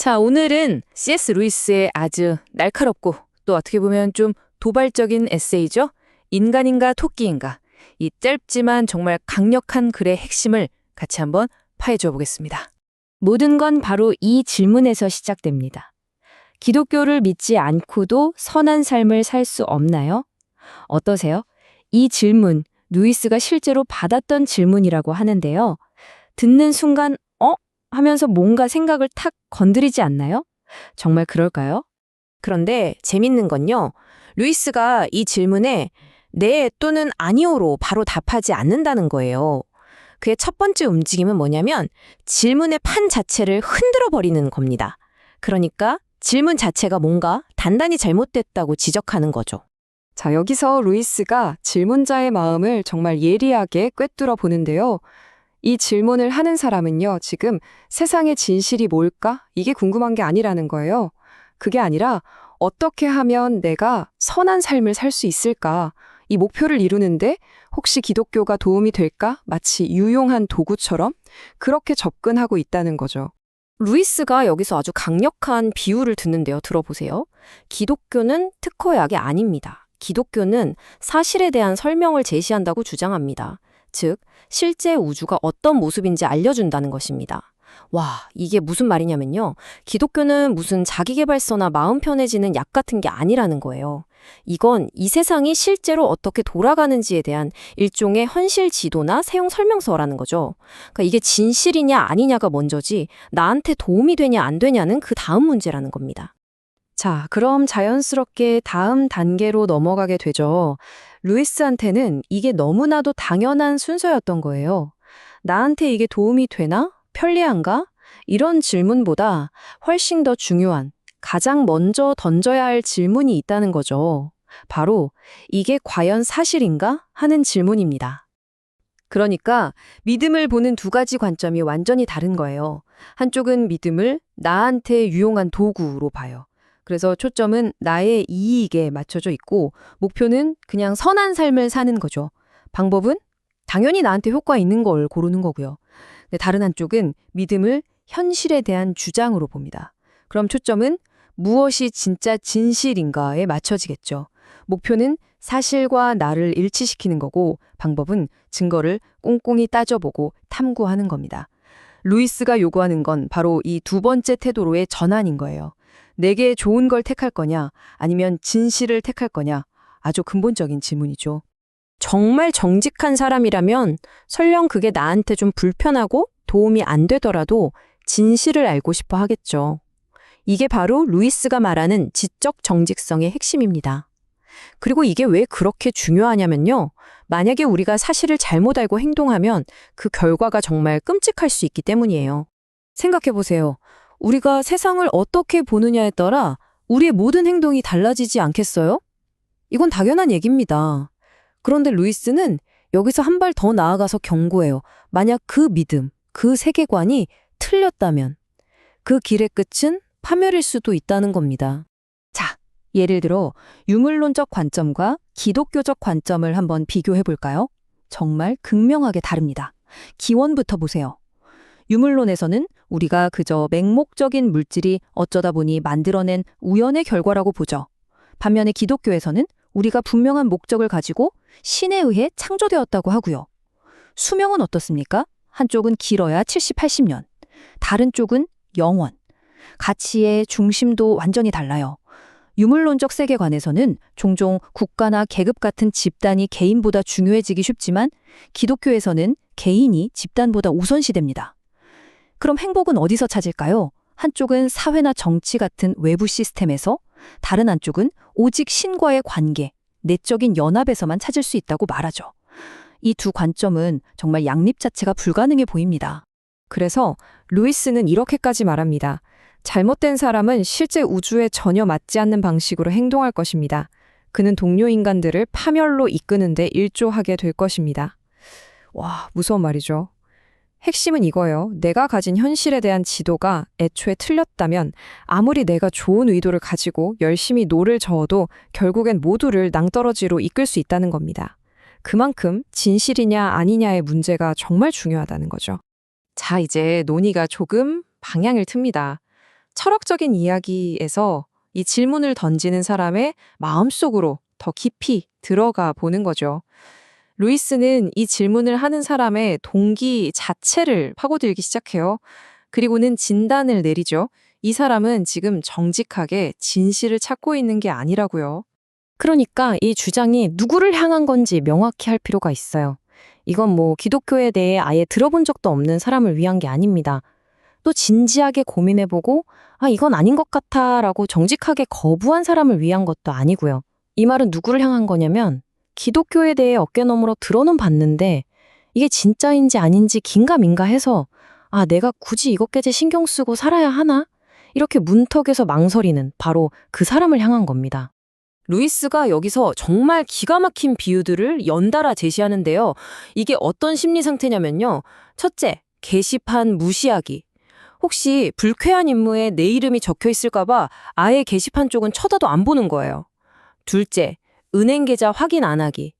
자, 오늘은 C.S. 루이스의 아주 날카롭고 또 어떻게 보면 좀 도발적인 에세이죠. 인간인가 토끼인가. 이 짧지만 정말 강력한 글의 핵심을 같이 한번 파헤쳐 보겠습니다. 모든 건 바로 이 질문에서 시작됩니다. 기독교를 믿지 않고도 선한 삶을 살 수 없나요? 어떠세요? 이 질문, 루이스가 실제로 받았던 질문이라고 하는데요. 듣는 순간 하면서 뭔가 생각을 탁 건드리지 않나요? 정말 그럴까요? 그런데 재밌는 건요. 루이스가 이 질문에 네 또는 아니오로 바로 답하지 않는다는 거예요. 그의 첫 번째 움직임은 뭐냐면 질문의 판 자체를 흔들어 버리는 겁니다. 그러니까 질문 자체가 뭔가 단단히 잘못됐다고 지적하는 거죠. 자, 여기서 루이스가 질문자의 마음을 정말 예리하게 꿰뚫어 보는데요. 이 질문을 하는 사람은요, 지금 세상의 진실이 뭘까? 이게 궁금한 게 아니라는 거예요. 그게 아니라 어떻게 하면 내가 선한 삶을 살 수 있을까? 이 목표를 이루는데 혹시 기독교가 도움이 될까? 마치 유용한 도구처럼 그렇게 접근하고 있다는 거죠. 루이스가 여기서 아주 강력한 비유를 듣는데요. 들어보세요. 기독교는 특허약이 아닙니다. 기독교는 사실에 대한 설명을 제시한다고 주장합니다. 즉, 실제 우주가 어떤 모습인지 알려준다는 것입니다. 와, 이게 무슨 말이냐면요. 기독교는 무슨 자기계발서나 마음 편해지는 약 같은 게 아니라는 거예요. 이건 이 세상이 실제로 어떻게 돌아가는지에 대한 일종의 현실 지도나 사용 설명서라는 거죠. 그러니까 이게 진실이냐 아니냐가 먼저지 나한테 도움이 되냐 안 되냐는 그 다음 문제라는 겁니다. 자, 그럼 자연스럽게 다음 단계로 넘어가게 되죠. 루이스한테는 이게 너무나도 당연한 순서였던 거예요. 나한테 이게 도움이 되나? 편리한가? 이런 질문보다 훨씬 더 중요한, 가장 먼저 던져야 할 질문이 있다는 거죠. 바로 이게 과연 사실인가? 하는 질문입니다. 그러니까 믿음을 보는 두 가지 관점이 완전히 다른 거예요. 한쪽은 믿음을 나한테 유용한 도구로 봐요. 그래서 초점은 나의 이익에 맞춰져 있고 목표는 그냥 선한 삶을 사는 거죠. 방법은 당연히 나한테 효과 있는 걸 고르는 거고요. 근데 다른 한쪽은 믿음을 현실에 대한 주장으로 봅니다. 그럼 초점은 무엇이 진짜 진실인가에 맞춰지겠죠. 목표는 사실과 나를 일치시키는 거고 방법은 증거를 꼼꼼히 따져보고 탐구하는 겁니다. 루이스가 요구하는 건 바로 이 두 번째 태도로의 전환인 거예요. 내게 좋은 걸 택할 거냐 아니면 진실을 택할 거냐 아주 근본적인 질문이죠. 정말 정직한 사람이라면 설령 그게 나한테 좀 불편하고 도움이 안 되더라도 진실을 알고 싶어 하겠죠. 이게 바로 루이스가 말하는 지적 정직성의 핵심입니다. 그리고 이게 왜 그렇게 중요하냐면요. 만약에 우리가 사실을 잘못 알고 행동하면 그 결과가 정말 끔찍할 수 있기 때문이에요. 생각해 보세요. 우리가 세상을 어떻게 보느냐에 따라 우리의 모든 행동이 달라지지 않겠어요? 이건 당연한 얘기입니다. 그런데 루이스는 여기서 한 발 더 나아가서 경고해요. 만약 그 믿음, 그 세계관이 틀렸다면 그 길의 끝은 파멸일 수도 있다는 겁니다. 자, 예를 들어 유물론적 관점과 기독교적 관점을 한번 비교해 볼까요? 정말 극명하게 다릅니다. 기원부터 보세요. 유물론에서는 우리가 그저 맹목적인 물질이 어쩌다 보니 만들어낸 우연의 결과라고 보죠. 반면에 기독교에서는 우리가 분명한 목적을 가지고 신에 의해 창조되었다고 하고요. 수명은 어떻습니까? 한쪽은 길어야 70, 80년, 다른 쪽은 영원. 가치의 중심도 완전히 달라요. 유물론적 세계관에서는 종종 국가나 계급 같은 집단이 개인보다 중요해지기 쉽지만 기독교에서는 개인이 집단보다 우선시됩니다. 그럼 행복은 어디서 찾을까요? 한쪽은 사회나 정치 같은 외부 시스템에서, 다른 한쪽은 오직 신과의 관계, 내적인 연합에서만 찾을 수 있다고 말하죠. 이 두 관점은 정말 양립 자체가 불가능해 보입니다. 그래서 루이스는 이렇게까지 말합니다. 잘못된 사람은 실제 우주에 전혀 맞지 않는 방식으로 행동할 것입니다. 그는 동료 인간들을 파멸로 이끄는 데 일조하게 될 것입니다. 와, 무서운 말이죠. 핵심은 이거예요. 내가 가진 현실에 대한 지도가 애초에 틀렸다면 아무리 내가 좋은 의도를 가지고 열심히 노를 저어도 결국엔 모두를 낭떠러지로 이끌 수 있다는 겁니다. 그만큼 진실이냐 아니냐의 문제가 정말 중요하다는 거죠. 자, 이제 논의가 조금 방향을 틉니다. 철학적인 이야기에서 이 질문을 던지는 사람의 마음속으로 더 깊이 들어가 보는 거죠. 루이스는 이 질문을 하는 사람의 동기 자체를 파고들기 시작해요. 그리고는 진단을 내리죠. 이 사람은 지금 정직하게 진실을 찾고 있는 게 아니라고요. 그러니까 이 주장이 누구를 향한 건지 명확히 할 필요가 있어요. 이건 뭐 기독교에 대해 아예 들어본 적도 없는 사람을 위한 게 아닙니다. 또 진지하게 고민해보고 이건 아닌 것 같아 라고 정직하게 거부한 사람을 위한 것도 아니고요. 이 말은 누구를 향한 거냐면 기독교에 대해 어깨너머로 들어는 봤는데 이게 진짜인지 아닌지 긴가민가 해서 내가 굳이 이것까지 신경 쓰고 살아야 하나? 이렇게 문턱에서 망설이는 바로 그 사람을 향한 겁니다. 루이스가 여기서 정말 기가 막힌 비유들을 연달아 제시하는데요. 이게 어떤 심리 상태냐면요. 첫째, 게시판 무시하기. 혹시 불쾌한 임무에 내 이름이 적혀 있을까봐 아예 게시판 쪽은 쳐다도 안 보는 거예요. 둘째, 은행 계좌 확인 안 하기.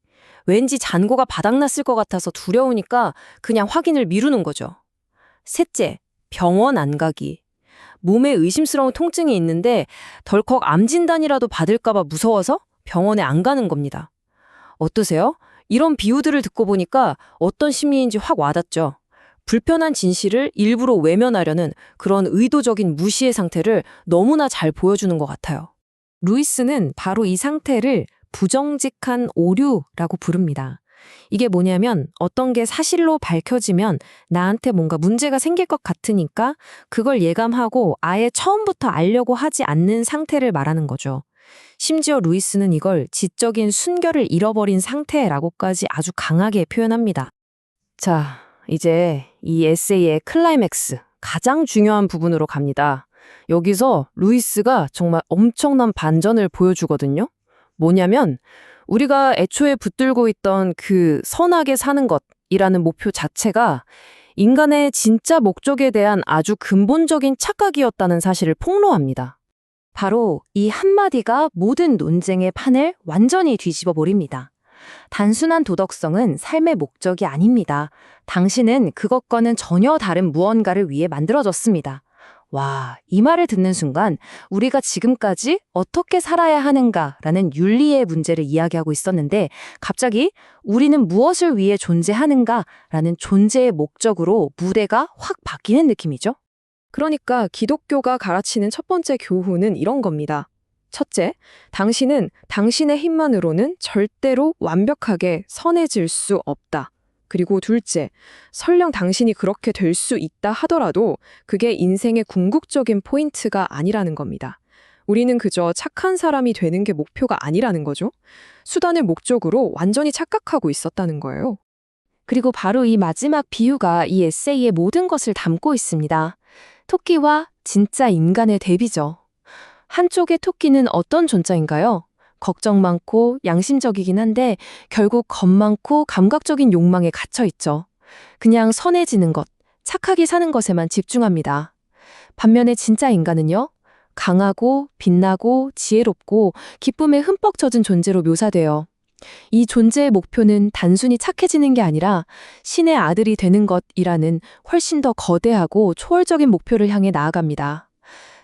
왠지 잔고가 바닥났을 것 같아서 두려우니까 그냥 확인을 미루는 거죠. 셋째, 병원 안 가기. 몸에 의심스러운 통증이 있는데 덜컥 암 진단이라도 받을까봐 무서워서 병원에 안 가는 겁니다. 어떠세요? 이런 비유들을 듣고 보니까 어떤 심리인지 확 와닿죠. 불편한 진실을 일부러 외면하려는 그런 의도적인 무시의 상태를 너무나 잘 보여주는 것 같아요. 루이스는 바로 이 상태를 부정직한 오류라고 부릅니다. 이게 뭐냐면 어떤 게 사실로 밝혀지면 나한테 뭔가 문제가 생길 것 같으니까 그걸 예감하고 아예 처음부터 알려고 하지 않는 상태를 말하는 거죠. 심지어 루이스는 이걸 지적인 순결을 잃어버린 상태라고까지 아주 강하게 표현합니다. 자, 이제 이 에세이의 클라이맥스, 가장 중요한 부분으로 갑니다. 여기서 루이스가 정말 엄청난 반전을 보여주거든요. 뭐냐면 우리가 애초에 붙들고 있던 그 선하게 사는 것이라는 목표 자체가 인간의 진짜 목적에 대한 아주 근본적인 착각이었다는 사실을 폭로합니다. 바로 이 한마디가 모든 논쟁의 판을 완전히 뒤집어 버립니다. 단순한 도덕성은 삶의 목적이 아닙니다. 당신은 그것과는 전혀 다른 무언가를 위해 만들어졌습니다. 와, 이 말을 듣는 순간 우리가 지금까지 어떻게 살아야 하는가라는 윤리의 문제를 이야기하고 있었는데 갑자기 우리는 무엇을 위해 존재하는가라는 존재의 목적으로 무대가 확 바뀌는 느낌이죠. 그러니까 기독교가 가르치는 첫 번째 교훈은 이런 겁니다. 첫째, 당신은 당신의 힘만으로는 절대로 완벽하게 선해질 수 없다. 그리고 둘째, 설령 당신이 그렇게 될 수 있다 하더라도 그게 인생의 궁극적인 포인트가 아니라는 겁니다. 우리는 그저 착한 사람이 되는 게 목표가 아니라는 거죠. 수단을 목적으로 완전히 착각하고 있었다는 거예요. 그리고 바로 이 마지막 비유가 이 에세이의 모든 것을 담고 있습니다. 토끼와 진짜 인간의 대비죠. 한쪽의 토끼는 어떤 존재인가요? 걱정 많고 양심적이긴 한데 결국 겁 많고 감각적인 욕망에 갇혀 있죠. 그냥 선해지는 것, 착하게 사는 것에만 집중합니다. 반면에 진짜 인간은요, 강하고 빛나고 지혜롭고 기쁨에 흠뻑 젖은 존재로 묘사돼요. 이 존재의 목표는 단순히 착해지는 게 아니라 신의 아들이 되는 것이라는 훨씬 더 거대하고 초월적인 목표를 향해 나아갑니다.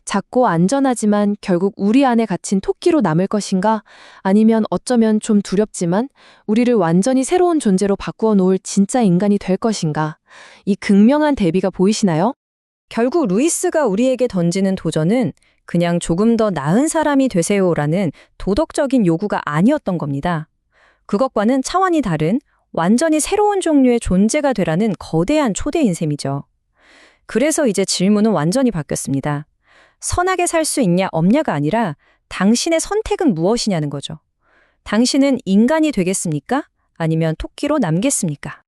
작고 안전하지만 결국 우리 안에 갇힌 토끼로 남을 것인가? 아니면 어쩌면 좀 두렵지만 우리를 완전히 새로운 존재로 바꾸어 놓을 진짜 인간이 될 것인가? 이 극명한 대비가 보이시나요? 결국 루이스가 우리에게 던지는 도전은 그냥 조금 더 나은 사람이 되세요라는 도덕적인 요구가 아니었던 겁니다. 그것과는 차원이 다른 완전히 새로운 종류의 존재가 되라는 거대한 초대인 셈이죠. 그래서 이제 질문은 완전히 바뀌었습니다. 선하게 살 수 있냐 없냐가 아니라 당신의 선택은 무엇이냐는 거죠. 당신은 인간이 되겠습니까? 아니면 토끼로 남겠습니까?